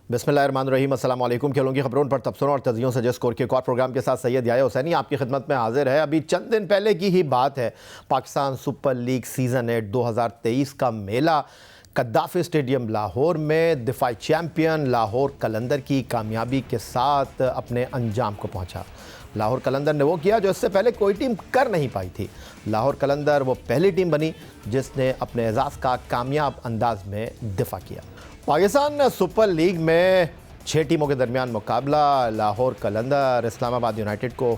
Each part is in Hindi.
बिस्मिल्लाहिर्रहमानिर्रहीम, अस्सलाम वालेकुम। खेलों की खबरों पर तबसरों और तजियों से जिस स्कोर के एक और प्रोग्राम के साथ सैयद याया हुसैनी आपकी खिदमत में हाजिर है। अभी चंद दिन पहले की ही बात है, पाकिस्तान सुपर लीग सीज़न 8 2023 का मेला कद्दाफी स्टेडियम लाहौर में दिफाई चैम्पियन लाहौर कलंदर की कामयाबी के साथ अपने अंजाम को पहुंचा। लाहौर कलंदर ने वो किया जो इससे पहले कोई टीम कर नहीं पाई थी। लाहौर कलंदर वो पहली टीम बनी जिसने अपने एजाज़ का कामयाब अंदाज में दिफा किया। पाकिस्तान सुपर लीग में 6 टीमों के दरमियान मुकाबला। लाहौर कलंदर इस्लामाबाद यूनाइटेड को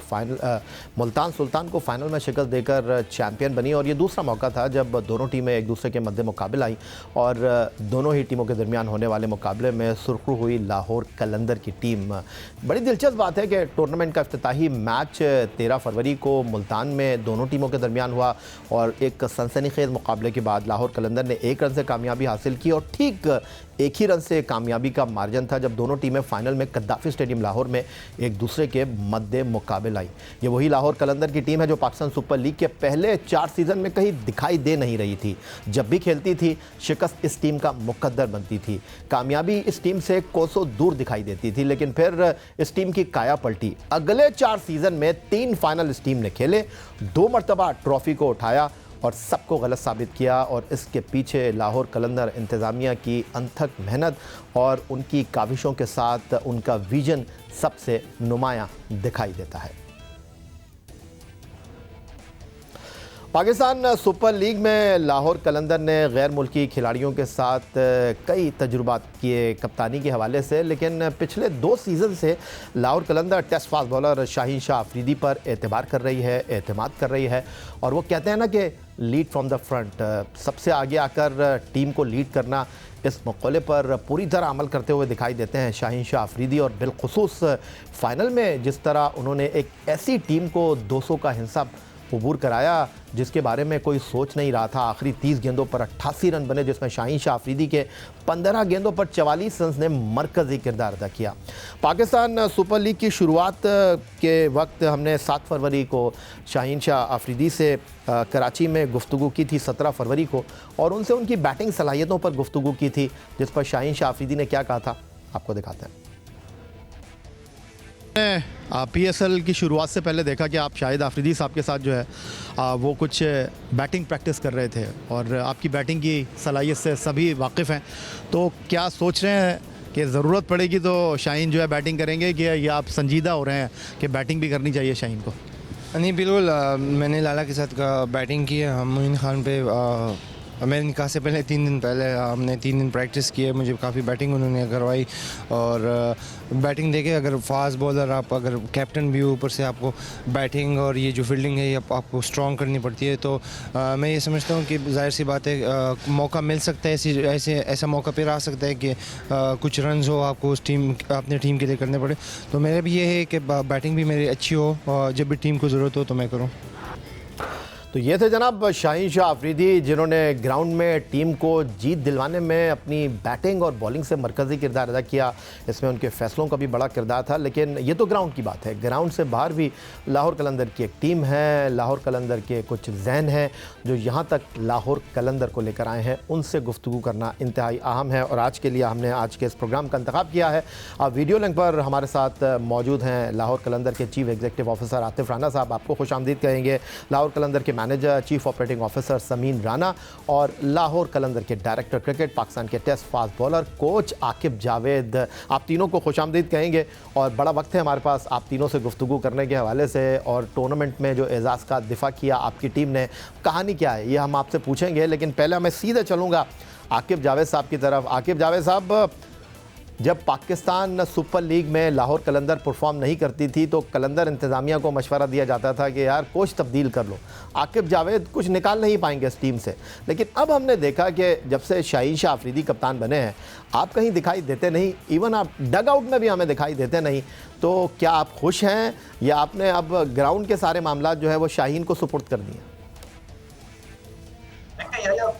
मुल्तान सुल्तान को फाइनल में शिकस्त देकर चैंपियन बनी और ये दूसरा मौका था जब दोनों टीमें एक दूसरे के मद्दे मुकाबले आई और दोनों ही टीमों के दरमियान होने वाले मुकाबले में सुरखरू हुई लाहौर कलंदर की टीम। बड़ी दिलचस्प बात है कि टूर्नामेंट का इफ्तिताही मैच 13 फरवरी को मुल्तान में दोनों टीमों के दरमियान हुआ और एक सनसनीखेज मुकाबले के बाद लाहौर कलंदर ने 1 रन से कामयाबी हासिल की और ठीक 1 ही रन से कामयाबी का मार्जिन था जब दोनों टीमें फाइनल में कद्दाफी स्टेडियम लाहौर में एक दूसरे के मद्दे मुकाबले आई। ये वही लाहौर कलंदर की टीम है जो पाकिस्तान सुपर लीग के पहले 4 सीज़न में कहीं दिखाई दे नहीं रही थी। जब भी खेलती थी शिकस्त इस टीम का मुकद्दर बनती थी। कामयाबी इस टीम से कोसों दूर दिखाई देती थी, लेकिन फिर इस टीम की काया पलटी। अगले 4 सीज़न में 3 फाइनल इस टीम ने खेले, 2 मरतबा ट्रॉफी को उठाया और सबको गलत साबित किया और इसके पीछे लाहौर कलंदर इंतज़ामिया की अनथक मेहनत और उनकी काविशों के साथ उनका विजन सबसे नुमायां दिखाई देता है। पाकिस्तान सुपर लीग में लाहौर कलंदर ने गैर मुल्की खिलाड़ियों के साथ कई तजुर्बात किए कप्तानी के हवाले से, लेकिन पिछले 2 सीज़न से Lahore Qalandar test fast bowler Shaheen Shah Afridi पर एतबार कर रही है, एतमाद कर रही है और वो कहते हैं ना कि लीड फ्रॉम द फ्रंट, सबसे आगे आकर टीम को लीड करना, इस मक़ौले पर पूरी तरह अमल करते हुए दिखाई देते हैं शाहीन शाह अफरीदी। और बिलखुसूस फ़ाइनल में जिस तरह उन्होंने एक ऐसी टीम को 200 का हिसाब अबूर कराया जिसके बारे में कोई सोच नहीं रहा था। आखिरी 30 गेंदों पर 88 रन बने जिसमें शाहीन शाह अफरीदी के 15 गेंदों पर 44 रन ने मरकज़ी किरदार अदा किया। पाकिस्तान सुपर लीग की शुरुआत के वक्त हमने 7 फरवरी को शाहीन शाह अफरीदी से कराची में गुफ्तगू की थी 17 फरवरी को और उनसे उनकी बैटिंग सलाहियतों पर गुफ्तगू की थी, जिस पर शाहीन शाह अफरीदी ने क्या कहा था आपको दिखाते हैं। PSL की शुरुआत से पहले देखा कि आप शाहिद आफरीदी साहब के साथ जो है वो कुछ बैटिंग प्रैक्टिस कर रहे थे और आपकी बैटिंग की सलाहियत से सभी वाकिफ़ हैं, तो क्या सोच रहे हैं कि ज़रूरत पड़ेगी तो शाहीन जो है बैटिंग करेंगे कि या आप संजीदा हो रहे हैं कि बैटिंग भी करनी चाहिए शाहीन को? नहीं, बिल्कुल। मैंने लाला के साथ बैटिंग की है। हम मोइन खान पे मेरे निकाह से पहले 3 दिन पहले हमने 3 दिन प्रैक्टिस की है। मुझे काफ़ी बैटिंग उन्होंने करवाई और बैटिंग देखे अगर फास्ट बॉलर आप अगर कैप्टन भी हो, ऊपर से आपको बैटिंग और ये जो फील्डिंग है ये आपको स्ट्रॉन्ग करनी पड़ती है, तो मैं ये समझता हूँ कि जाहिर सी बात है मौका मिल सकता है, ऐसा मौका फिर आ सकता है कि कुछ रन्स हो आपको उस टीम अपने टीम के लिए करने पड़े। तो मेरा भी ये है कि बैटिंग भी मेरी अच्छी हो और जब भी टीम को ज़रूरत हो तो मैं करूँ। तो ये थे जनाब शाहीन शाह अफरीदी जिन्होंने ग्राउंड में टीम को जीत दिलवाने में अपनी बैटिंग और बॉलिंग से मरकज़ी किरदार अदा किया। इसमें उनके फैसलों का भी बड़ा किरदार था, लेकिन ये तो ग्राउंड की बात है। ग्राउंड से बाहर भी लाहौर कलंदर की एक टीम है, लाहौर कलंदर के कुछ जहन हैं जो यहाँ तक लाहौर कलंदर को लेकर आए हैं, उनसे गुफ्तगू करना इंतहाई अहम है और आज के लिए हमने आज के इस प्रोग्राम का इंतखाब किया है। आप वीडियो लिंक पर हमारे साथ मौजूद हैं लाहौर कलंदर के chief executive officer Atif Rana साहब, आपको खुशामदीद कहेंगे। लाहौर कलंदर के manager chief operating officer Sameen Rana और लाहौर कलंदर के डायरेक्टर क्रिकेट पाकिस्तान के test fast bowler coach Aqib Javed, आप तीनों को खुशामदीद कहेंगे। और बड़ा वक्त है हमारे पास आप तीनों से गुफ्तगू करने के हवाले से और टूर्नामेंट में जो एजाज़ का दिफा किया आपकी टीम ने, कहानी क्या है ये हम आपसे पूछेंगे, लेकिन पहले मैं सीधे चलूँगा आकिब जावेद साहब की तरफ। आकिब जावेद साहब, जब पाकिस्तान सुपर लीग में लाहौर कलंदर परफॉर्म नहीं करती थी तो कलंदर इंतज़ामिया को मशवरा दिया जाता था कि यार कोच तब्दील कर लो, आकिब जावेद कुछ निकाल नहीं पाएंगे इस टीम से। लेकिन अब हमने देखा कि जब से शाहीन शाह अफरीदी कप्तान बने हैं आप कहीं दिखाई देते नहीं, इवन आप डग आउट में भी हमें दिखाई देते नहीं। तो क्या आप खुश हैं या आपने अब ग्राउंड के सारे मामला जो है वो शाहीन को सुपुर्द कर दिए?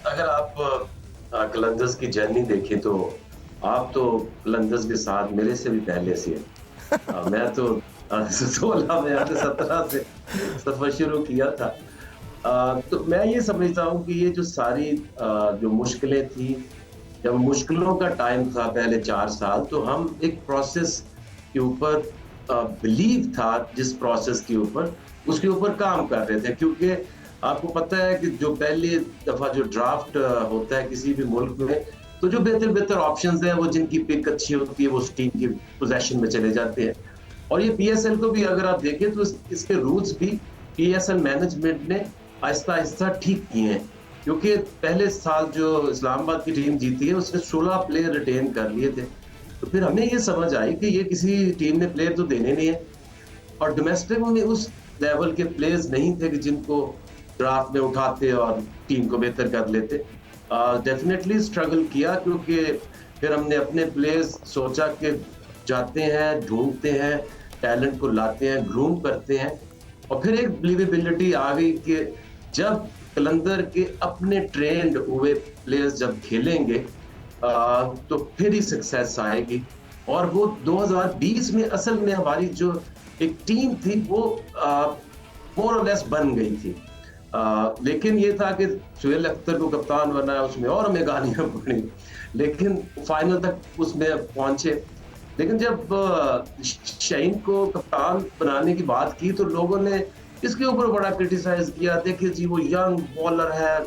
अगर आप कलंदर्स की जर्नी देखें तो आप तो कलंदर्स के साथ मेरे से भी पहले से है। मैं तो 16 में 17 से सफर शुरू किया था। तो मैं ये समझता हूँ कि ये जो सारी जो मुश्किलें थी जब मुश्किलों का टाइम था पहले 4 साल, तो हम एक प्रोसेस के ऊपर बिलीव था, जिस प्रोसेस के ऊपर उसके ऊपर काम कर रहे थे, क्योंकि आपको पता है कि जो पहली दफा जो ड्राफ्ट होता है किसी भी मुल्क में, तो जो बेहतर बेहतर ऑप्शंस हैं, वो जिनकी पिक अच्छी होती है वो उस टीम की पोजीशन में चले जाते हैं। और ये पीएसएल को भी अगर आप देखें तो इसके रूट्स भी पीएसएल मैनेजमेंट ने आहिस्ता आहिस्ता ठीक किए हैं, क्योंकि पहले साल जो इस्लामाबाद की टीम जीती है उसने 16 प्लेयर रिटेन कर लिए थे। तो फिर हमें ये समझ आई कि ये किसी टीम ने प्लेयर तो देने नहीं है, और डोमेस्टिक में उस लेवल के प्लेयर्स नहीं थे कि जिनको ड्राफ्ट में उठाते और टीम को बेहतर कर लेते। डेफिनेटली स्ट्रगल किया, क्योंकि फिर हमने अपने प्लेयर्स सोचा कि जाते हैं, ढूंढते हैं, टैलेंट को लाते हैं, ग्रूम करते हैं, और फिर एक बिलीवेबिलिटी आ गई कि जब कलंदर के अपने ट्रेंड हुए प्लेयर्स जब खेलेंगे तो फिर ही सक्सेस आएगी। और वो 2020 में असल में हमारी जो एक टीम थी वो मोर और लेस बन गई थी। लेकिन ये था कि सुहेल अख्तर को कप्तान बनाया, उसमें और हमें गालियां पड़ी, लेकिन फाइनल तक उसमें पहुंचे। लेकिन जब शाहीन को कप्तान बनाने की बात की तो लोगों ने इसके ऊपर बड़ा क्रिटिसाइज किया, देखिए जी वो यंग बॉलर है,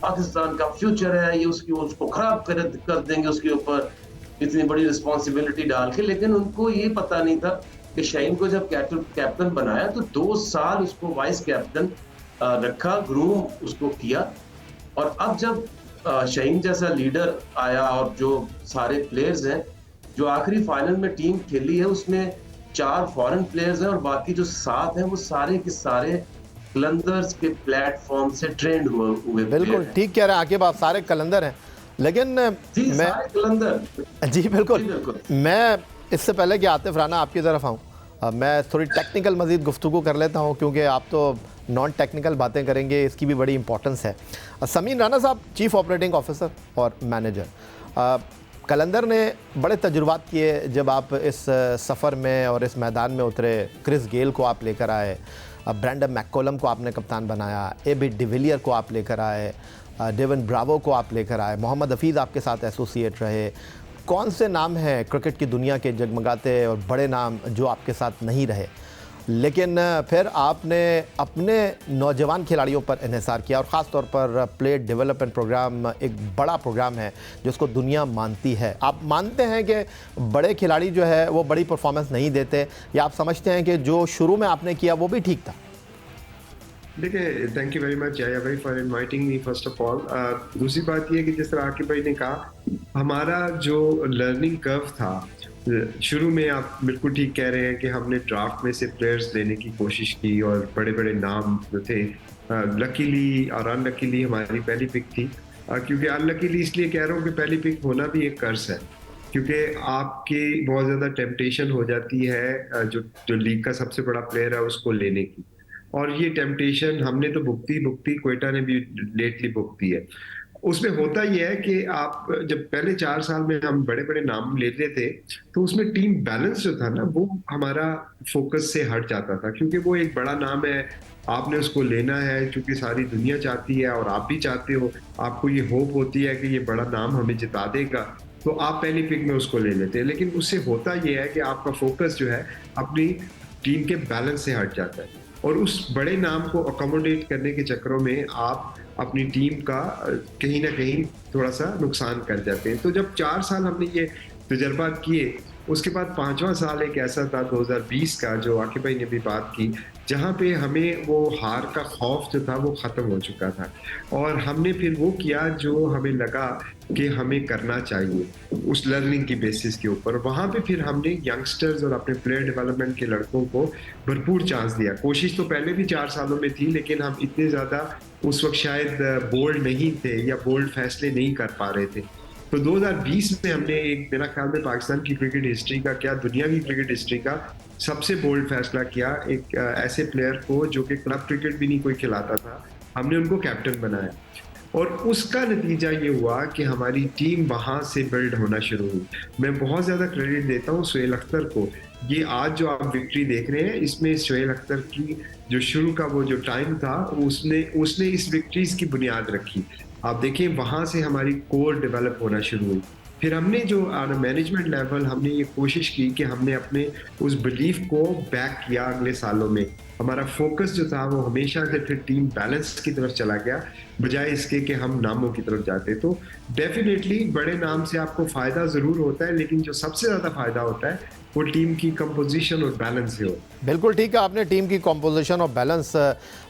पाकिस्तान का फ्यूचर है, ये उसको खराब कर देंगे उसके ऊपर इतनी बड़ी रिस्पॉन्सिबिलिटी डाल के। लेकिन उनको ये पता नहीं था कि शाहीन को जब कैप्टन बनाया तो 2 साल उसको वाइस कैप्टन रखा, ग्रूम उसको किया, और अब जब शाहीन जैसा लीडर आया और जो सारे प्लेयर्स हैं, जो आखिरी फाइनल में टीम खेली है उसमें 4 फॉरेन प्लेयर्स हैं और बाकी जो 7 हैं वो सारे के सारे कलंदर्स के प्लेटफॉर्म से ट्रेंड हुए बिल्कुल ठीक कह रहे हैं आकिब, आप सारे कलंदर हैं। लेकिन मैं सारे कलंदर जी बिल्कुल, मैं इससे पहले कि आतिफ राना आपकी तरफ आऊँ, मैं थोड़ी टेक्निकल मज़ीद गुफ्तगू कर लेता हूँ, क्योंकि आप तो नॉन टेक्निकल बातें करेंगे, इसकी भी बड़ी इंपॉर्टेंस है। समीन राना साहब, चीफ ऑपरेटिंग ऑफिसर और मैनेजर, कलंदर ने बड़े तजुर्बात किए जब आप इस सफ़र में और इस मैदान में उतरे। क्रिस गेल को आप लेकर आए, ब्रैंडन मैककॉलम को आपने कप्तान बनाया, एबी डिविलियर को आप लेकर आए, डेवन ब्रावो को आप लेकर आए, मोहम्मद हफीज़ आपके साथ एसोसिएट रहे। कौन से नाम हैं क्रिकेट की दुनिया के जगमगाते और बड़े नाम जो आपके साथ नहीं रहे, लेकिन फिर आपने अपने नौजवान खिलाड़ियों पर इन्हिसार किया, और ख़ास तौर पर प्लेयर डेवलपमेंट प्रोग्राम एक बड़ा प्रोग्राम है जिसको दुनिया मानती है। आप मानते हैं कि बड़े खिलाड़ी जो है वो बड़ी परफॉर्मेंस नहीं देते, या आप समझते हैं कि जो शुरू में आपने किया वो भी ठीक था? देखिए, थैंक यू वेरी मच याया भाई for inviting me first of all. दूसरी बात ये कि जिस तरह आकिब भाई ने कहा, हमारा जो लर्निंग कर्व था शुरू में, आप बिल्कुल ठीक कह रहे हैं कि हमने ड्राफ्ट में से प्लेयर्स लेने की कोशिश की और बड़े बड़े नाम जो थे, लकीली और अनलकीली हमारी पहली पिक थी। क्योंकि अनलकीली इसलिए कह रहा हूँ कि पहली पिक होना भी एक कर्ज है, क्योंकि आपकी बहुत ज़्यादा टेम्पटेशन हो जाती है जो लीग का सबसे बड़ा प्लेयर है उसको लेने की, और ये टेम्पटेशन हमने तो भुगती, क्वेटा ने भी लेटली भुगती है। उसमें होता यह है कि आप जब पहले 4 साल में हम बड़े बड़े नाम लेते थे तो उसमें टीम बैलेंस जो था ना वो हमारा फोकस से हट जाता था, क्योंकि वो एक बड़ा नाम है, आपने उसको लेना है, क्योंकि सारी दुनिया चाहती है और आप भी चाहते हो, आपको ये होप होती है कि ये बड़ा नाम हमें जिता देगा, तो आप पहली पिक में उसको ले लेते हैं। लेकिन उससे होता यह है कि आपका फोकस जो है अपनी टीम के बैलेंस से हट जाता है, और उस बड़े नाम को अकोमोडेट करने के चक्करों में आप अपनी टीम का कहीं ना कहीं थोड़ा सा नुकसान कर जाते हैं। तो जब 4 साल हमने ये तजर्बा किए, उसके बाद 5वां साल एक ऐसा था 2020 का, जो आकिब भाई ने भी बात की, जहाँ पे हमें वो हार का खौफ जो था वो ख़त्म हो चुका था, और हमने फिर वो किया जो हमें लगा कि हमें करना चाहिए उस लर्निंग की बेसिस के ऊपर। वहाँ पे फिर हमने यंगस्टर्स और अपने प्लेयर डेवलपमेंट के लड़कों को भरपूर चांस दिया। कोशिश तो पहले भी 4 सालों में थी, लेकिन हम इतने ज़्यादा उस वक्त शायद बोल्ड नहीं थे या बोल्ड फैसले नहीं कर पा रहे थे। तो 2020 में हमने एक, मेरा ख्याल में पाकिस्तान की क्रिकेट हिस्ट्री का, क्या दुनिया की क्रिकेट हिस्ट्री का सबसे बोल्ड फैसला किया। एक ऐसे प्लेयर को जो कि क्लब क्रिकेट भी नहीं कोई खिलाता था, हमने उनको कैप्टन बनाया, और उसका नतीजा ये हुआ कि हमारी टीम वहाँ से बिल्ड होना शुरू हुई। मैं बहुत ज़्यादा क्रेडिट देता हूँ सुहेल अख्तर को। ये आज जो आप विक्ट्री देख रहे हैं, इसमें सुहेल अख्तर की जो शुरू का वो जो टाइम था, उसने इस विक्ट्रीज की बुनियाद रखी। आप देखिए वहाँ से हमारी कोर डेवलप होना शुरू हुई। फिर हमने जो मैनेजमेंट लेवल हमने ये कोशिश की कि हमने अपने उस बिलीफ को बैक किया अगले सालों में। हमारा फोकस जो था वो हमेशा से फिर टीम बैलेंस की तरफ चला गया, बजाय इसके कि हम नामों की तरफ जाते। तो डेफिनेटली बड़े नाम से आपको फ़ायदा ज़रूर होता है, लेकिन जो सबसे ज़्यादा फ़ायदा होता है वो टीम की कंपोजिशन और बैलेंस से हो। बिल्कुल ठीक है आपने, टीम की कॉम्पोजिशन और बैलेंस,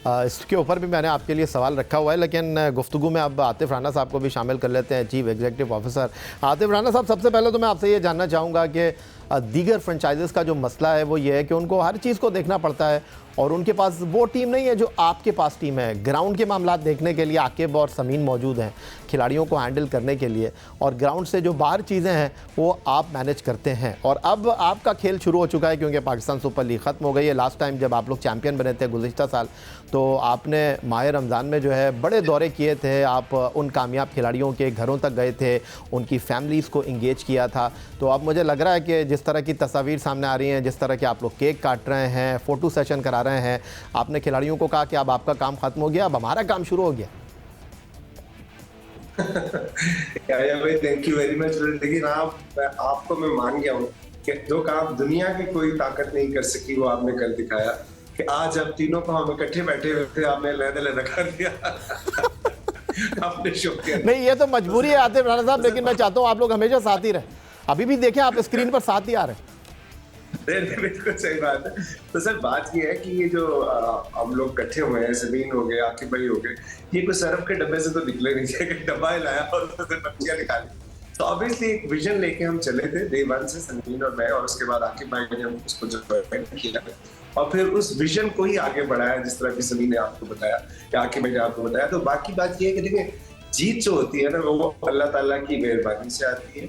इसके ऊपर भी मैंने आपके लिए सवाल रखा हुआ है, लेकिन गुफ्तगू में अब आतिफ राना साहब को भी शामिल कर लेते हैं, chief executive officer. Atif Rana साहब, सबसे पहले तो मैं आपसे ये जानना चाहूँगा कि दीगर फ्रेंचाइजेस का जो मसला है वो ये है कि उनको हर चीज़ को देखना पड़ता है और उनके पास वो टीम नहीं है जो आपके पास टीम है। ग्राउंड के मामला देखने के लिए आकिब और समीन मौजूद हैं, खिलाड़ियों को हैंडल करने के लिए, और ग्राउंड से जो बाहर चीज़ें हैं वो आप मैनेज करते हैं। और अब आपका खेल शुरू हो चुका है क्योंकि पाकिस्तान सुपर लीग ख़त्म हो गई है। लास्ट टाइम जब आप लोग चैम्पियन बने थे गुज़िश्ता साल, तो आपने माह रमज़ान में जो है बड़े दौरे किए थे, आप उन कामयाब खिलाड़ियों के घरों तक गए थे, उनकी फैमिलीज़ को इंगेज किया था। तो अब मुझे लग रहा है कि जिस तरह की तस्वीर सामने आ रही हैं, जिस तरह के आप लोग केक काट रहे हैं, फ़ोटो सेशन करा रहे हैं, आपने खिलाड़ियों को कहा कि अब आपका काम ख़त्म हो गया, अब हमारा काम शुरू हो गया। भाई थैंक यू वेरी मच। लेकिन आपको मैं मान गया हूँ कि जो काम दुनिया की कोई ताकत नहीं कर सकी वो आपने कल दिखाया कि आज अब तीनों को हम इकट्ठे बैठे हुए थे, आपने लहदा कर दिया आपने शो किया। नहीं, ये तो मजबूरी है आतिफ राना साहब, लेकिन मैं चाहता हूँ आप लोग हमेशा साथ ही रहें। अभी भी देखें आप स्क्रीन पर साथ ही आ रहे हैं। बिल्कुल सही बात है। तो सर बात ये है कि ये जो हम लोग इकट्ठे हुए हैं, समीन हो गए, आकिब भाई हो गए, ये कोई सरफ के डब्बे से तो निकले नहीं थे कि डब्बा ही लाया और उससे बच्चियां निकाली। तो ऑब्वियसली एक विजन लेके हम चले थे डे वन से, समीन और मैं, और उसके बाद आकिब भाई ने उसको ज्वाइन किया और फिर उस विजन को ही आगे बढ़ाया, जिस तरह की समीन ने आपको बताया या आकिब भाई ने आपको बताया। तो बाकी बात ये है कि देखिए जीत जो होती है ना वो अल्लाह ताला की मेहरबानी से आती है,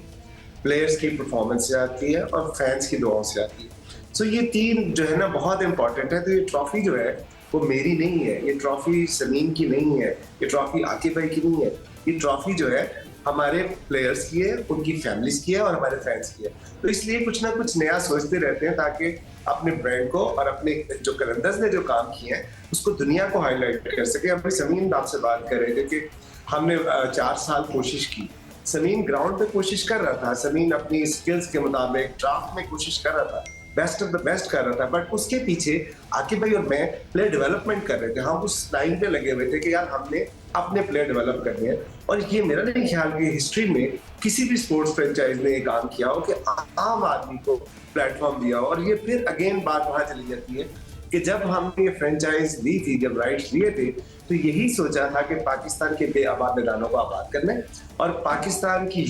प्लेयर्स की परफॉर्मेंस से आती है और फैंस की दुआओं से आती है। सो ये तीन जो है ना बहुत इंपॉर्टेंट है। तो ये ट्रॉफी जो है वो मेरी नहीं है, ये ट्रॉफी समीन की नहीं है, ये ट्रॉफी आकिब भाई की नहीं है, ये ट्रॉफी जो है हमारे प्लेयर्स की है, उनकी फैमिलीज की है और हमारे फैंस की है। तो इसलिए कुछ ना कुछ नया सोचते रहते हैं ताकि अपने ब्रांड को और अपने जो कलंदर्स ने जो काम किए हैं उसको दुनिया को हाईलाइट कर सके। अभी समीन आपसे बात कर रहे थे कि हमने 4 साल कोशिश की। समीन ग्राउंड पे कोशिश कर रहा था, समीन अपनी स्किल्स के मुताबिक ड्राफ्ट में कोशिश कर रहा था, बेस्ट ऑफ द बेस्ट कर रहा था, बट उसके पीछे आकिब भाई और मैं प्लेयर डेवलपमेंट कर रहे थे। हम उस लाइन पे लगे हुए थे कि यार हमने अपने प्लेयर डेवलप करने हैं। और ये मेरा नहीं ख्याल कि हिस्ट्री में किसी भी स्पोर्ट्स फ्रेंचाइज ने ये काम किया हो कि आम आदमी को प्लेटफॉर्म दिया हो। और ये फिर अगेन बात वहां चली जाती है कि जब हमने ये फ्रेंचाइज ली थी, जब राइट्स लिए थे, तो यही सोचा था कि पाकिस्तान के बेआबाद मैदानों को आबाद करना है और पाकिस्तान की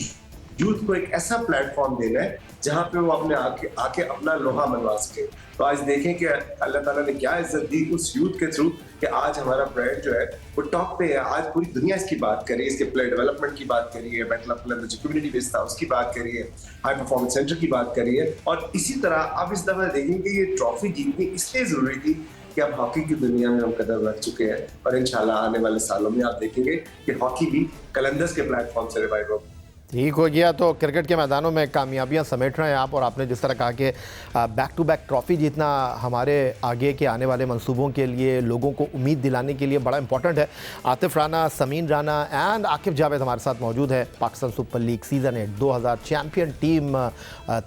यूथ को एक ऐसा प्लेटफॉर्म देना है जहां पे वो अपने आके अपना लोहा मनवा सके। तो आज देखें कि अल्लाह ताला ने क्या इज्जत दी उस यूथ के थ्रू कि आज हमारा ब्रांड जो है वो टॉप पे है। आज पूरी दुनिया इसकी बात कर रही है, इसके प्लेयर डेवलपमेंट की बात कर रही है, बैटल ऑफ कलंदर जो कम्युनिटी बेस्ड था उसकी बात कर रही है, हाई परफॉर्मेंस सेंटर की बात कर रही है। और इसी तरह अब इस दफा देखेंगे ये ट्रॉफी जीतनी इसलिए जरूरी थी कि अब हॉकी की दुनिया में हम कदम रख चुके हैं और इंशाल्लाह आने वाले सालों में आप देखेंगे कि हॉकी भी कलंदर्स के प्लेटफॉर्म से रिवाइव होगी। ठीक हो गया। तो क्रिकेट के मैदानों में कामयाबियां समेट रहे हैं आप, और आपने जिस तरह कहा कि बैक टू बैक ट्रॉफी जीतना हमारे आगे के आने वाले मंसूबों के लिए, लोगों को उम्मीद दिलाने के लिए बड़ा इंपॉर्टेंट है। आतिफ राना, समीन राना एंड आकिब जावेद हमारे साथ मौजूद है। Pakistan super league season 8 2000 champion team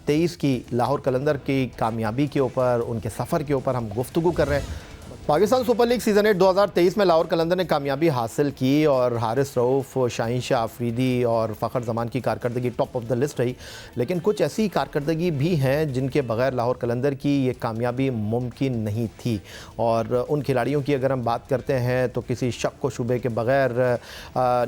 23 की लाहौर कलंदर की कामयाबी के ऊपर, उनके सफ़र के ऊपर हम गुफ्तगू कर रहे हैं। पाकिस्तान सुपर लीग सीज़न 8 2023 में लाहौर कलंदर ने कामयाबी हासिल की और हारिस रऊफ़, शाहीन शाह आफरीदी और फ़खर जमान की कारकर्दगी टॉप ऑफ द लिस्ट रही। लेकिन कुछ ऐसी कारकर्दगी भी हैं जिनके बगैर लाहौर कलंदर की ये कामयाबी मुमकिन नहीं थी। और उन खिलाड़ियों की अगर हम बात करते हैं तो किसी शक व शुबे के बगैर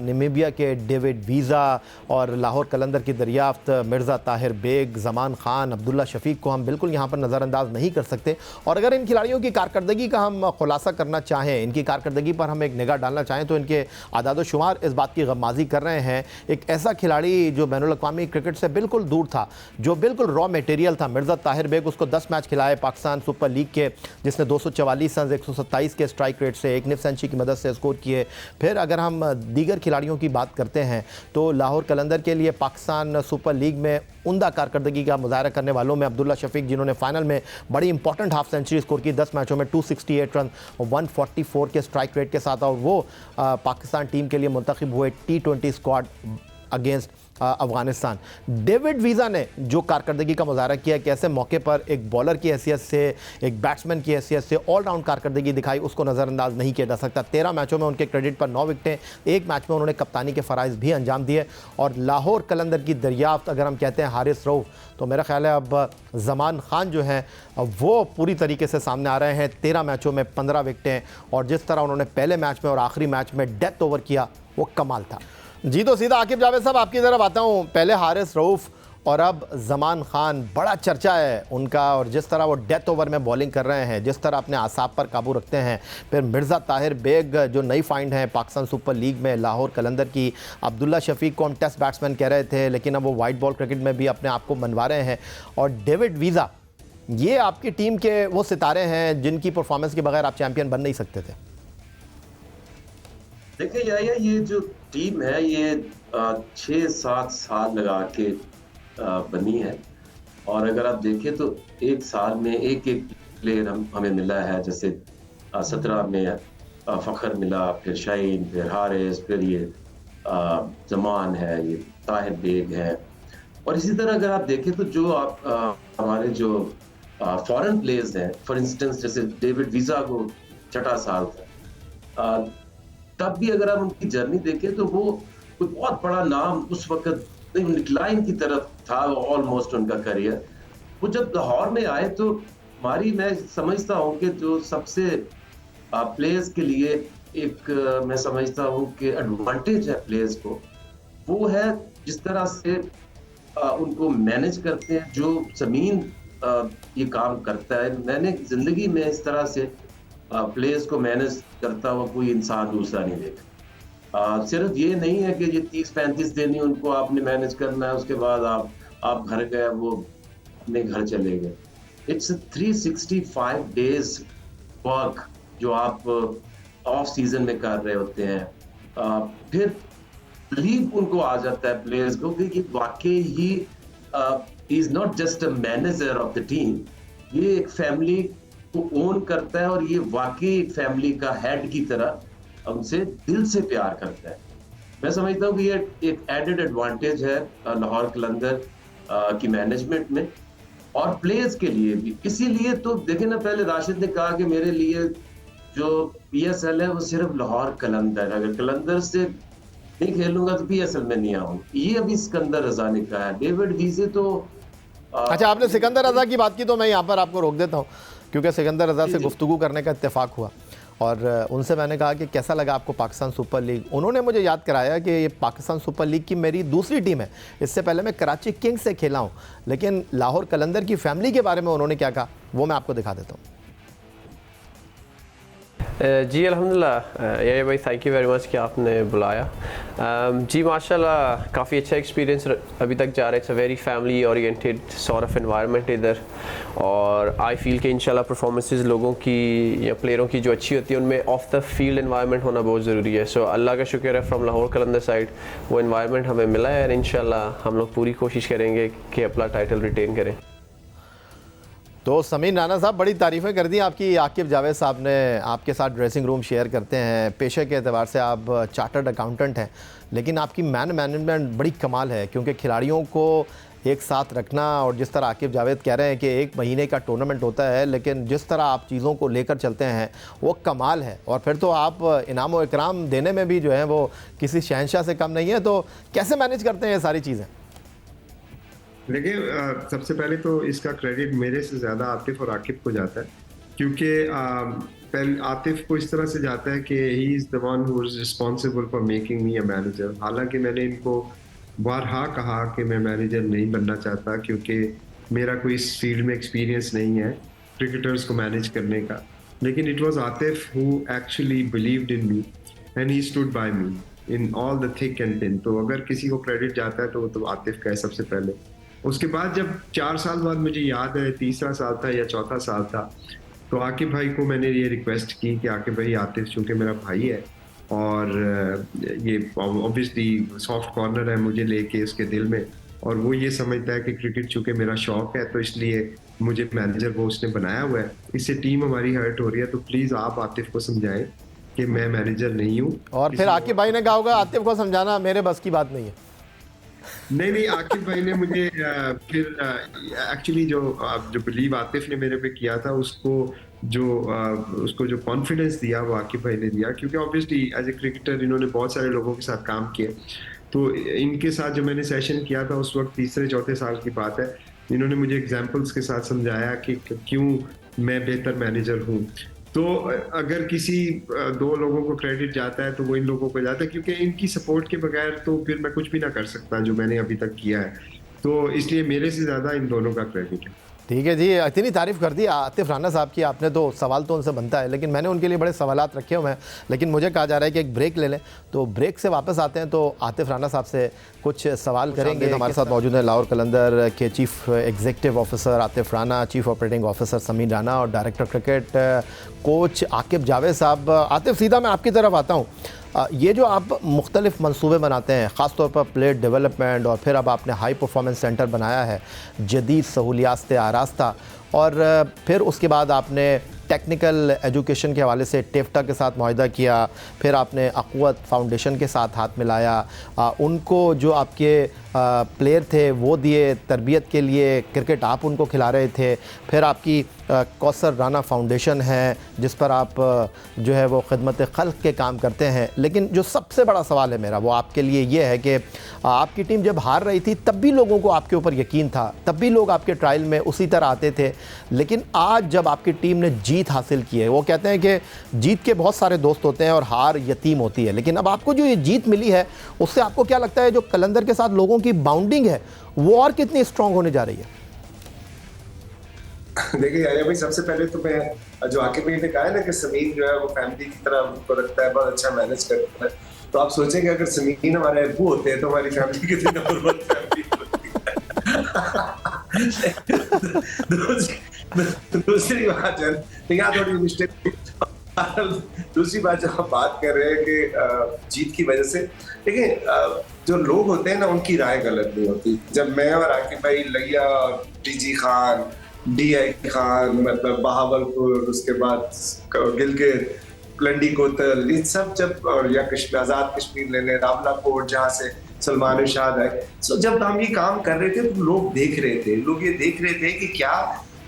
नमीबिया के डेविड वीज़ा और लाहौर कलंदर की दरियाफ्त मिर्ज़ा ताहिर बेग, ज़मान खान, अब्दुल्ला शफीक को हम बिल्कुल यहाँ पर नज़रअंदाज नहीं कर सकते। और अगर इन खिलाड़ियों की कारकर्दगी का हम खुलासा करना चाहें, इनकी कारकर्दगी पर हम एक निगाह डालना चाहें, तो इनके आदाद शुमार इस बात की गमाजी कर रहे हैं। एक ऐसा खिलाड़ी जो बैनुल-अक़वामी क्रिकेट से बिल्कुल दूर था, जो बिल्कुल रॉ मटेरियल था, मिर्ज़ा ताहिर बेग, उसको 10 मैच खिलाए पाकिस्तान सुपर लीग के, जिसने 244 रन 127 के स्ट्राइक रेट से एक निफ सेंचुरी की मदद से स्कोर किए। फिर अगर हम दीगर खिलाड़ियों की बात करते हैं तो लाहौर कलंदर के लिए पाकिस्तान सुपर लीग में उम्दा कारकर्दगी का मुजाहरा करने वालों में अब्दुल्ला शफीक, जिन्होंने फाइनल में बड़ी इंपॉर्टेंट हाफ सेंचुरी स्कोर की, 10 मैचों में 268 रन, 144 के स्ट्राइक रेट के साथ, और वो पाकिस्तान टीम के लिए मुंतखब हुए T20 squad against Afghanistan. David visa ने जो कारकर्दगी का मुजाहरा किया, कैसे मौके पर एक बॉलर की हैसियत से, एक बैट्समैन की हैसियत से ऑलराउंड कारकर्दगी दिखाई, उसको नज़रअंदाज नहीं किया जा सकता। 13 मैचों में उनके क्रेडिट पर 9 विकेटें, एक मैच में उन्होंने कप्तानी के फ़राइज़ भी अंजाम दिए। और लाहौर कलंदर की दरियाफ्त अगर हम कहते हैं हारिस रऊफ, तो मेरा ख्याल है अब जमान खान जो हैं वो पूरी तरीके से सामने आ रहे हैं। 13 मैचों में 15 विकेटें, और जिस तरह उन्होंने पहले मैच में और आखिरी मैच में डेथ ओवर किया वो कमाल था। जी, तो सीधा आकिब जावेद साहब आपकी तरफ आता हूँ। पहले हारिस रऊफ और अब जमान खान, बड़ा चर्चा है उनका, और जिस तरह वो डेथ ओवर में बॉलिंग कर रहे हैं, जिस तरह अपने आसाब पर काबू रखते हैं। फिर मिर्ज़ा ताहिर बेग जो नई फाइंड है पाकिस्तान सुपर लीग में लाहौर कलंदर की, अब्दुल्ला शफीक को हम टेस्ट बैट्समैन कह रहे थे, लेकिन अब वो वाइट बॉल क्रिकेट में भी अपने आप को मनवा रहे हैं। और डेविड वीज़ा, ये आपकी टीम के वो सितारे हैं जिनकी परफॉर्मेंस के बगैर आप चैंपियन बन नहीं सकते थे। देखिए याया, ये जो टीम है ये 6-7 साल लगा के बनी है, और अगर आप देखें तो एक साल में एक एक प्लेयर हमें मिला है। जैसे 17 में फ़खर मिला, फिर शाहीन, फिर हारिस, फिर ये जमान है, ये ताहिर बेग है। और इसी तरह अगर आप देखें तो जो आप हमारे जो फॉरेन प्लेयर्स हैं, फॉर इंस्टेंस जैसे डेविड वीज़ा को 6 साल था, तब भी अगर आप उनकी जर्नी देखें तो वो कोई बहुत बड़ा नाम उस वक्त डिक्लाइन की तरफ था ऑलमोस्ट उनका करियर। वो जब लाहौर में आए तो मैं समझता हूँ कि जो सबसे प्लेयर्स के लिए एक मैं समझता हूँ कि एडवांटेज है प्लेयर्स को, वो है जिस तरह से उनको मैनेज करते हैं। जो ज़मीन ये काम करता है, मैंने जिंदगी में इस तरह से प्लेयर्स को मैनेज करता हुआ कोई इंसान दूसरा नहीं देखा। सिर्फ ये नहीं है कि ये 30-35 दिन ही उनको आपने मैनेज करना है, उसके बाद आप घर गए, वो अपने घर चले गए। इट्स 365 डेज वर्क जो आप ऑफ सीजन में कर रहे होते हैं। फिर बिलीव उनको आ जाता है प्लेयर्स को कि वाकई he is not just a manager of the team, ये एक फैमिली को ओन करता है, और ये वाकई एक फैमिली का हेड की तरह उनसे दिल से प्यार करता है। मैं समझता हूँ कि ये एक एडेड एडवांटेज है लाहौर कलंदर की मैनेजमेंट में और प्लेयर्स के लिए भी। इसीलिए तो देखें ना, पहले राशिद ने कहा कि मेरे लिए जो PSL है वो सिर्फ लाहौर कलंदर, अगर कलंदर से नहीं खेलूंगा तो PSL में नहीं आऊंगा। ये अभी सिकंदर रजा ने कहा है। डेविड वीज़े तो अच्छा, आपने सिकंदर रजा की बात की तो मैं यहाँ पर आपको रोक देता हूँ, क्योंकि सिकंदर रजा से गुफ्तगू करने का इत्तेफाक हुआ और उनसे मैंने कहा कि कैसा लगा आपको पाकिस्तान सुपर लीग। उन्होंने मुझे याद कराया कि ये पाकिस्तान सुपर लीग की मेरी दूसरी टीम है, इससे पहले मैं कराची किंग्स से खेला हूँ। लेकिन लाहौर कलंदर की फैमिली के बारे में उन्होंने क्या कहा वो मैं आपको दिखा देता हूँ। जी अल्हम्दुलिल्लाह, ये भाई थैंक यू वेरी मच कि आपने बुलाया। जी माशाल्लाह, काफ़ी अच्छा एक्सपीरियंस अभी तक जा रहा है। It's a very family oriented sort of environment इधर, और आई फील कि इंशाल्लाह परफॉर्मेंसेस लोगों की या प्लेयरों की जो अच्छी होती है उनमें ऑफ द फील्ड एनवायरनमेंट होना बहुत ज़रूरी है। सो अल्लाह का शुक्र है फ्रॉम लाहौर कलंदर साइड वो एनवायरनमेंट हमें मिला है, और इंशाल्लाह हम लोग पूरी कोशिश करेंगे कि अपना टाइटल रिटेन करें। तो समीन राना साहब, बड़ी तारीफ़ें कर दी आपकी आकिब जावेद साहब ने, आपके साथ ड्रेसिंग रूम शेयर करते हैं, पेशे के एतबार से आप चार्टर्ड अकाउंटेंट हैं, लेकिन आपकी मैनेजमेंट बड़ी कमाल है, क्योंकि खिलाड़ियों को एक साथ रखना, और जिस तरह आकिब जावेद कह रहे हैं कि 1 महीने का टूर्नामेंट होता है, लेकिन जिस तरह आप चीज़ों को लेकर चलते हैं वो कमाल है। और फिर तो आप इनाम व इकराम देने में भी जो है वो किसी शहंशाह से कम नहीं है। तो कैसे मैनेज करते हैं ये सारी चीज़ें? देखिए, सबसे पहले तो इसका क्रेडिट मेरे से ज़्यादा आतिफ और आकिब को जाता है, क्योंकि पहले आतिफ को इस तरह से जाता है कि he is the one who is responsible for making me a manager. हालांकि मैंने इनको बारहा कहा कि मैं मैनेजर नहीं बनना चाहता, क्योंकि मेरा कोई इस फील्ड में एक्सपीरियंस नहीं है क्रिकेटर्स को मैनेज करने का। लेकिन it was Atif who actually believed in me and he stood by me in all the thick and thin. तो अगर किसी को क्रेडिट जाता है तो वो तो आतिफ का है सबसे पहले। उसके बाद जब 4 साल बाद, मुझे याद है 3रा साल था या 4था साल था, तो आकिब भाई को मैंने ये रिक्वेस्ट की कि आकिब भाई, आतिफ चूँकि मेरा भाई है और ये ऑब्वियसली सॉफ्ट कॉर्नर है मुझे लेके उसके दिल में, और वो ये समझता है कि क्रिकेट चूंकि मेरा शौक है तो इसलिए मुझे मैनेजर वो उसने बनाया हुआ है, इससे टीम हमारी हर्ट हो रही है। तो प्लीज आप आतिफ को समझाएं कि मैं मैनेजर नहीं हूँ। और फिर आकिब भाई ने कहा होगा आतिफ को समझाना मेरे बस की बात नहीं है। नहीं, आकिब भाई ने मुझे फिर एक्चुअली जो बिलीव आतिफ ने मेरे पे किया था, उसको जो कॉन्फिडेंस दिया वो आकिब भाई ने दिया, क्योंकि ऑब्वियसली एज ए क्रिकेटर इन्होंने बहुत सारे लोगों के साथ काम किया। तो इनके साथ जो मैंने सेशन किया था उस वक्त 3-4 साल की बात है, इन्होंने मुझे एग्जाम्पल्स के साथ समझाया कि क्यों मैं बेहतर मैनेजर हूँ। तो अगर किसी 2 लोगों को क्रेडिट जाता है तो वो इन लोगों को जाता है, क्योंकि इनकी सपोर्ट के बगैर तो फिर मैं कुछ भी ना कर सकता जो मैंने अभी तक किया है। तो इसलिए मेरे से ज़्यादा इन दोनों का क्रेडिट है। ठीक है जी, इतनी तारीफ़ कर दी आतिफ राना साहब की आपने, तो सवाल तो उनसे बनता है, लेकिन मैंने उनके लिए बड़े सवालात रखे हुए हैं। लेकिन मुझे कहा जा रहा है कि एक ब्रेक ले लें, तो ब्रेक से वापस आते हैं तो आतिफ राना साहब से कुछ सवाल करेंगे। हमारे साथ मौजूद हैं लाहौर कलंदर के chief executive officer Atif Rana, chief operating officer Sameer Rana और director cricket coach Aqib Javed साहब। आतिफ, सीधा मैं आपकी तरफ आता हूँ। ये जो आप मुख्तलिफ़ मंसूबे बनाते हैं, ख़ास तौर पर प्लेयर डेवलपमेंट, और फिर अब आपने हाई परफॉर्मेंस सेंटर बनाया है, जदीद सहूलियात से आरास्ता, और फिर उसके बाद आपने टेक्निकल एजुकेशन के हवाले से टेफ्टा के साथ मुआहिदा किया, फिर आपने अक़ुवत फाउंडेशन के साथ हाथ मिलाया, उनको जो आपके प्लेयर थे वो दिए तरबियत के लिए, क्रिकेट आप उनको खिला रहे थे। फिर आपकी कौसर राना फाउंडेशन है जिस पर आप जो है वो खिदमत खल्क़ के काम करते हैं। लेकिन जो सबसे बड़ा सवाल है मेरा वो आपके लिए ये है कि आपकी टीम जब हार रही थी तब भी लोगों को आपके ऊपर यकीन था, तब भी लोग आपके ट्रायल में उसी तरह आते थे। लेकिन आज जब आपकी टीम ने जीत हासिल की है, वो कहते हैं कि जीत के बहुत सारे दोस्त होते हैं और हार यतीम होती है, लेकिन अब आपको जो ये जीत मिली है उससे आपको क्या लगता है जो कलंदर के साथ लोगों की बाउंडिंग है वो और कितनी स्ट्रांग होने जा रही है? देखिए यार भाई, सबसे पहले तो मैं जो आकिब भाई ने कहा है ना कि समीर जो है वो फैमिली की तरह हमको रखता है, बहुत अच्छा मैनेज करता है। तो आप सोचेंगे अगर समीर हमारे अब्बू होते हैं तो हमारी फैमिली कितनी नंबर 1 फैमिली होती। दूसरी बात है, यहाँ थोड़ी मिस्टेक। दूसरी बात जो आप बात कर रहे हैं कि जीत की वजह से, देखिए जो लोग होते हैं ना उनकी राय गलत नहीं होती। जब मैं और आकिब भाई, लैया, टीजी खान, DI खान, मतलब बहावलपुर, उसके बाद गिलगित, लंडी कोतल, इन सब जब, और या आजाद कश्मीर ले लें, रावलाकोट जहाँ से सलमान इरशाद आए, तो जब हम ये काम कर रहे थे तो लोग देख रहे थे, लोग ये देख रहे थे कि क्या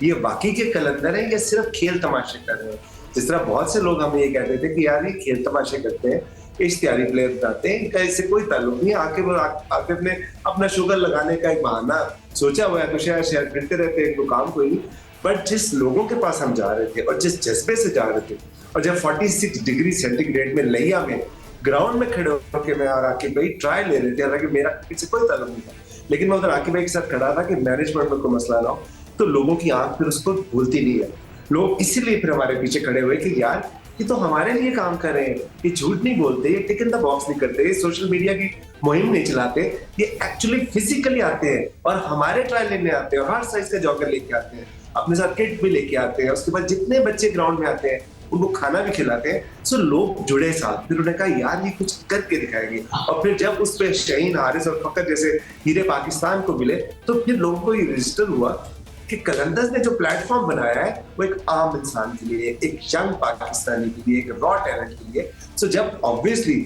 ये बाकी के कलंदर हैं या सिर्फ खेल तमाशे कर रहे हैं। जिस तरह बहुत से लोग हमें ये कहते थे कि यार ये खेल तमाशे करते हैं, इश्तिहारी प्लेयर बताते हैं, इनका इससे कोई ताल्लुक नहीं। आकिब ने अपना शुगर लगाने का एक बहाना सोचा हुआ है, तो शहर फिरते रहते हैं, इनको काम कोई नहीं। बट जिस लोगों के पास हम जा रहे थे और जिस जज्बे से जा रहे थे, और जब 46 डिग्री सेंटीग्रेड में लैया में ग्राउंड में खड़े होकर मैं और आकिब भाई ट्राई ले रहे थे, हालांकि मेरा क्रिकेट से कोई ताल्लुक नहीं था, लेकिन मैं उधर आकिब भाई के साथ खड़ा था कि मैनेजमेंट में कोई मसला ना हो, तो लोगों की आंख फिर उसको भूलती नहीं है। लोग इसीलिए फिर हमारे पीछे खड़े हुए कि यार ये तो हमारे लिए काम कर रहे हैं, ये झूठ नहीं बोलते, ये टिक इन द बॉक्स नहीं करते, ये सोशल मीडिया की मुहिम नहीं चलाते, ये एक्चुअली फिजिकली आते हैं और हमारे ट्रायल लेने आते हैं, और हर साइज का जॉगर लेके आते हैं, अपने साथ किट भी लेके आते हैं, उसके बाद जितने बच्चे ग्राउंड में आते हैं उनको खाना भी खिलाते हैं। सो लोग जुड़े साथ, फिर उन्होंने कहा यार ये कुछ करके दिखाएंगे। और फिर जब उस पे शाहीन, हारिस और फकर जैसे हीरे पाकिस्तान को मिले, तो फिर लोगों को ये रजिस्टर हुआ कि कलंदर्स ने जो प्लेटफॉर्म बनाया है वो एक आम इंसान के लिए, एक यंग पाकिस्तानी के लिए, एक रॉ टैलेंट के लिए। सो जब ऑब्वियसली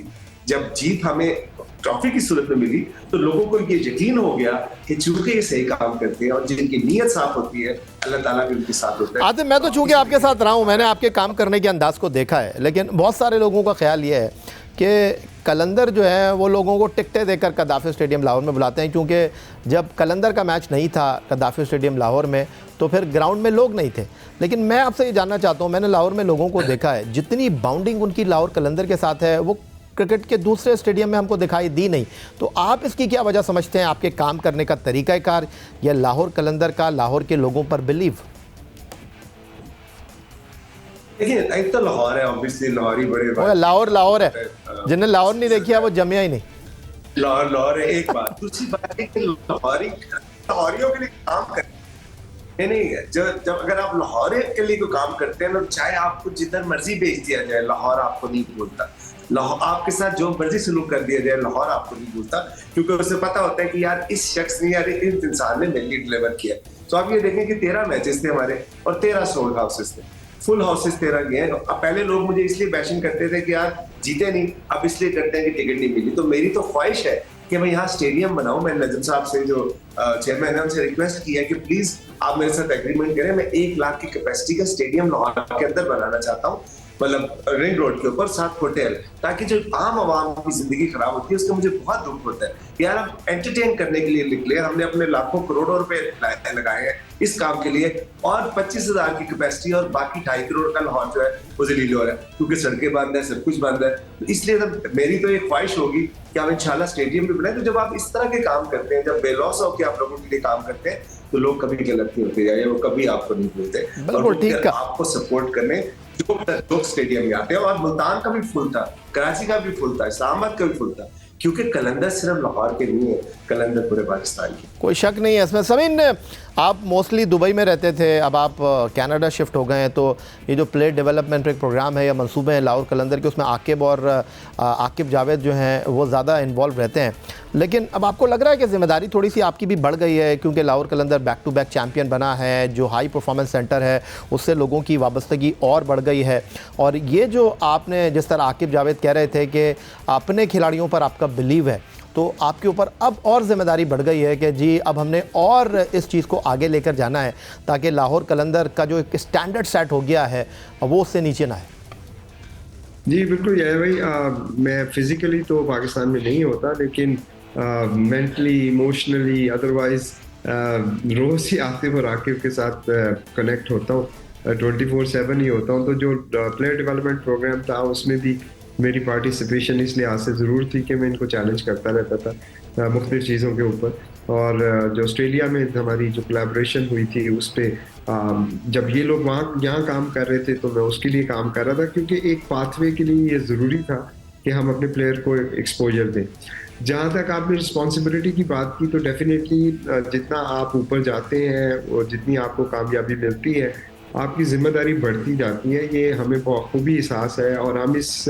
जब जीत हमें ट्रॉफी की सूरत में मिली तो लोगों को ये यकीन हो गया कि चूंकि ये सही काम करते हैं और जिनकी नीयत साफ होती है, अल्लाह ताला भी उनके साथ होता है। आतिफ, मैं तो चूंकि आपके साथ रहा हूँ, मैंने आपके काम करने के अंदाज को देखा है, लेकिन बहुत सारे लोगों का ख्याल ये है कि कलंदर जो है वो लोगों को टिकटें देकर कद्दाफ़ी स्टेडियम लाहौर में बुलाते हैं, क्योंकि जब कलंदर का मैच नहीं था कद्दाफ़ी स्टेडियम लाहौर में तो फिर ग्राउंड में लोग नहीं थे। लेकिन मैं आपसे ये जानना चाहता हूँ, मैंने लाहौर में लोगों को देखा है, जितनी बाउंडिंग उनकी लाहौर कलंदर के साथ है वो क्रिकेट के दूसरे स्टेडियम में हमको दिखाई दी नहीं। तो आप इसकी क्या वजह समझते हैं? आपके काम करने का तरीक़ाकार या लाहौर कलंदर का लाहौर के लोगों पर बिलीव? देखिए एक तो लाहौर है, ऑब्वियसली लाहौरी बड़े लाहौर है, जिन्हें लाहौर नहीं देखी है वो जमिया ही नहीं। लाहौर है एक बात। दूसरी बात है कि लाहौरियों के लिए काम कर नहीं, जब अगर आप लाहौर के लिए कोई काम करते हैं ना, चाहे आपको जिधर मर्जी भेज दिया जाए, लाहौर आपको नहीं बोलता। लाहौर आपके साथ जो मर्जी सलूक कर दिया जाए, लाहौर आपको नहीं भूलता, क्योंकि उसे पता होता है कि यार इस शख्स ने, यार इस इंसान ने मेरे लिए डिलीवर किया। तो आप ये देखें कि 13 मैचेस थे हमारे और 13 सोल्ड हाउसेस थे, फुल हाउसेस 13 गए। अब पहले लोग मुझे इसलिए बैशिंग करते थे कि यार जीते नहीं, अब इसलिए करते हैं कि टिकट नहीं मिली। तो मेरी तो ख्वाहिश है कि मैं यहाँ स्टेडियम बनाऊं। मैंने नजम साहब से, जो चेयरमैन है, उनसे रिक्वेस्ट किया कि प्लीज आप मेरे साथ एग्रीमेंट करें, मैं 1 लाख की कैपेसिटी का स्टेडियम लाहौर के अंदर बनाना चाहता हूँ, मतलब रिंग रोड के ऊपर, साथ होटल, ताकि जो आम आवाम की जिंदगी खराब होती है उसका मुझे बहुत दुख होता है कि यार हम एंटरटेन करने के लिए निकले, हमने अपने लाखों करोड़ों रुपए लगाए हैं इस काम के लिए, और 25,000 की कैपेसिटी और बाकी 2.5 करोड़ का लाहौर जो है वो जलील हो रहा है, क्योंकि सड़कें बंद है, सब कुछ बंद है। तो इसलिए मेरी तो एक ख्वाहिश होगी कि हम इंशाल्लाह स्टेडियम भी बनाए। तो जब आप इस तरह के काम करते हैं, जब बेलौस होकर आप लोगों के लिए काम करते हैं, तो लोग कभी गलत नहीं होते जाए, वो कभी आपको नहीं भूलते, और आपको सपोर्ट करने लोग स्टेडियम में आते हैं। और मुल्तान का भी फुल था, कराची का भी फुल था, इस्लामाबाद का भी फुल था, क्योंकि कलंदर सिर्फ लाहौर के नहीं है, कलंदर पूरे पाकिस्तान की। कोई शक नहीं है इसमें। समीन, आप मोस्टली दुबई में रहते थे, अब आप कनाडा शिफ्ट हो गए हैं, तो ये जो प्लेयर डेवलपमेंट एक प्रोग्राम है या मंसूबे हैं लाहौर कलंदर के, उसमें आकिब और आकिब जावेद जो हैं वो ज़्यादा इन्वॉल्व रहते हैं। लेकिन अब आपको लग रहा है कि ज़िम्मेदारी थोड़ी सी आपकी भी बढ़ गई है, क्योंकि लाहौर कलंदर बैक टू बैक चैम्पियन बना है, जो हाई परफॉर्मेंस सेंटर है उससे लोगों की वाबस्तगी और बढ़ गई है, और ये जो आपने जिस तरह आकिब जावेद कह रहे थे कि अपने खिलाड़ियों पर आपका बिलीव है, तो आपके ऊपर अब और ज़िम्मेदारी बढ़ गई है कि जी अब हमने और इस चीज़ को आगे लेकर जाना है, ताकि लाहौर कलंदर का जो एक स्टैंडर्ड सेट हो गया है वो उससे नीचे ना है। जी बिल्कुल यार भाई, मैं फिजिकली तो पाकिस्तान में नहीं होता, लेकिन मेंटली, इमोशनली, अदरवाइज रोज़ ही आतिफ और आकिब के साथ कनेक्ट होता हूँ, 24/7 ही होता हूँ। तो जो प्लेयर डेवलपमेंट प्रोग्राम था उसमें भी मेरी पार्टिसिपेशन इस लिहाज से ज़रूर थी कि मैं इनको चैलेंज करता रहता था मुख्तलिफ चीज़ों के ऊपर। और जो ऑस्ट्रेलिया में हमारी जो कोलैबोरेशन हुई थी उस पर जब ये लोग यहाँ काम कर रहे थे तो मैं उसके लिए काम कर रहा था, क्योंकि एक पाथवे के लिए ये ज़रूरी था कि हम अपने प्लेयर को एक्सपोजर दें। जहाँ तक आपने रिस्पॉन्सिबिलिटी की बात की, तो डेफिनेटली जितना आप ऊपर जाते हैं और जितनी आपको कामयाबी मिलती है, आपकी जिम्मेदारी बढ़ती जाती है। ये हमें बखूबी एहसास है, और हम इस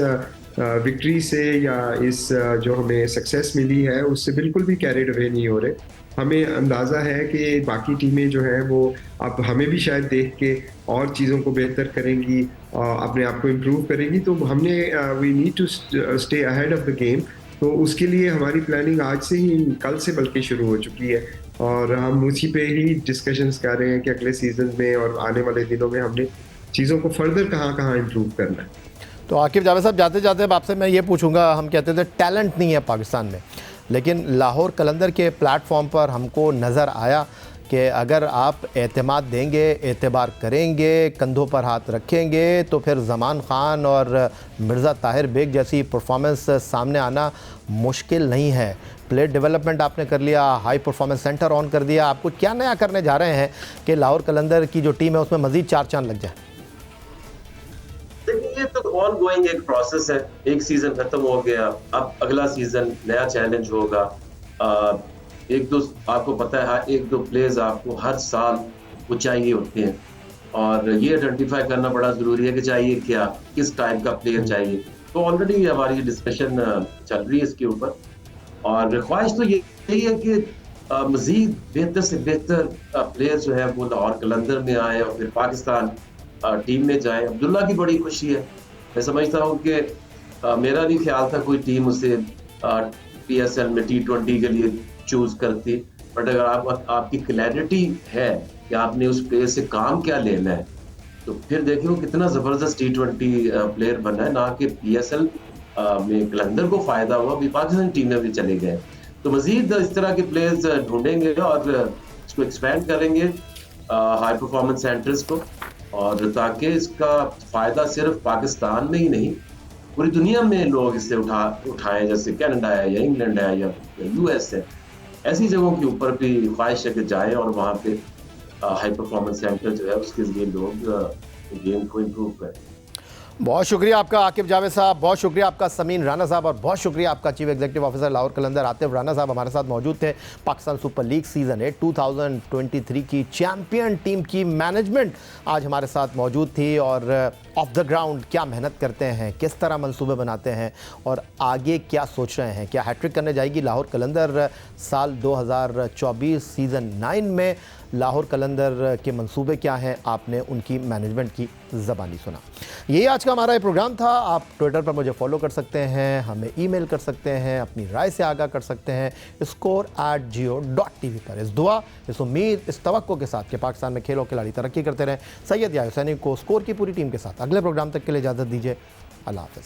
विक्ट्री से या इस जो हमें सक्सेस मिली है उससे बिल्कुल भी कैरिड अवे नहीं हो रहे। हमें अंदाज़ा है कि बाकी टीमें जो हैं वो अब हमें भी शायद देख के और चीज़ों को बेहतर करेंगी, अपने आप को इम्प्रूव करेंगी। तो हमने we need to stay ahead of the game. तो उसके लिए हमारी प्लानिंग आज से ही, कल से बल्कि शुरू हो चुकी है, और हम उसी पे ही डिस्कशंस कर रहे हैं कि अगले सीजन में और आने वाले दिनों में हमने चीज़ों को फर्दर कहाँ इम्प्रूव करना है। तो आकिब जावेद साहब, जाते जाते अब आपसे मैं ये पूछूंगा, हम कहते थे टैलेंट नहीं है पाकिस्तान में, लेकिन लाहौर कलंदर के प्लेटफॉर्म पर हमको नज़र आया कि अगर आप एतमाद देंगे, एतबार करेंगे, कंधों पर हाथ रखेंगे, तो फिर ज़मान ख़ान और मिर्ज़ा ताहिर बेग जैसी परफॉर्मेंस सामने आना मुश्किल नहीं है। प्लेयर डेवलपमेंट आपने कर लिया, हाई परफॉर्मेंस सेंटर ऑन कर दिया, आपको क्या नया करने जा रहे हैं कि लाहौर कलंदर की जो टीम है उसमें मज़ीद 4 चांद लग जाए? देखिए, ये तो ऑन गोइंग एक प्रोसेस है। एक सीजन खत्म हो गया, अब अगला सीजन नया चैलेंज होगा। एक दो, आपको पता है, एक दो प्लेयर्स आपको हर साल वो चाहिए होते हैं, और ये आइडेंटिफाई करना बड़ा जरूरी है कि चाहिए क्या, किस टाइप का प्लेयर चाहिए। तो ऑलरेडी हमारी डिस्कशन चल रही है इसके ऊपर, और ख्वाहिश तो यही है कि मजीद बेहतर से बेहतर प्लेयर जो है वो लाहौर कलंदर में आए और फिर पाकिस्तान टीम में जाए। अब्दुल्ला की बड़ी खुशी है, मैं समझता हूँ कि मेरा नहीं ख्याल था कोई टीम उसे PSL में T20 के लिए चूज करती, बट अगर आपकी क्लैरिटी है कि आपने उस प्लेयर से काम क्या लेना है, तो फिर देखिए वो कितना जबरदस्त T20 प्लेयर बना है। ना कि PSL में कलंदर को फायदा हुआ, भी पाकिस्तान टीम में भी चले गए। तो मजीद इस तरह के प्लेयर्स ढूंढेंगे और इसको एक्सपेंड करेंगे हाई परफॉर्मेंस सेंटर्स को, और ताकि इसका फायदा सिर्फ पाकिस्तान में ही नहीं पूरी दुनिया में लोग इससे उठाएं, जैसे कनाडा है या इंग्लैंड है या US है, ऐसी जगहों के ऊपर भी ख्वाहिश है कि जाएं और वहाँ पे हाई परफॉर्मेंस सेंटर जो है उसके जरिए लोग गेम को इम्प्रूव करें। बहुत शुक्रिया आपका आकिब जावेद साहब, बहुत शुक्रिया आपका समीन राना साहब और बहुत शुक्रिया आपका चीफ एग्जीक्यूटिव ऑफिसर लाहौर कलंदर आतिफ राना साहब हमारे साथ मौजूद थे। पाकिस्तान सुपर लीग सीज़न 8 2023 की चैंपियन टीम की मैनेजमेंट आज हमारे साथ मौजूद थी और ऑफ द ग्राउंड क्या मेहनत करते हैं, किस तरह मंसूबे बनाते हैं और आगे क्या सोच रहे हैं। क्या हैट्रिक करने जाएगी लाहौर कलंदर साल 2024 सीज़न 9 में? लाहौर कलंदर के मंसूबे क्या हैं, आपने उनकी मैनेजमेंट की ज़बानी सुना। यही आज का हमारा ये प्रोग्राम था। आप ट्विटर पर मुझे फॉलो कर सकते हैं, हमें ईमेल कर सकते हैं, अपनी राय से आगाह कर सकते हैं score@geo.tv पर। इस दुआ, इस उम्मीद, इस तवक्को के साथ कि पाकिस्तान में खेलों खिलाड़ी तरक्की करते रहें, सैयद या हुसैनी को स्कोर की पूरी टीम के साथ अगले प्रोग्राम तक के लिए इजाज़त दीजिए। अल्लाह हाफ़िज़।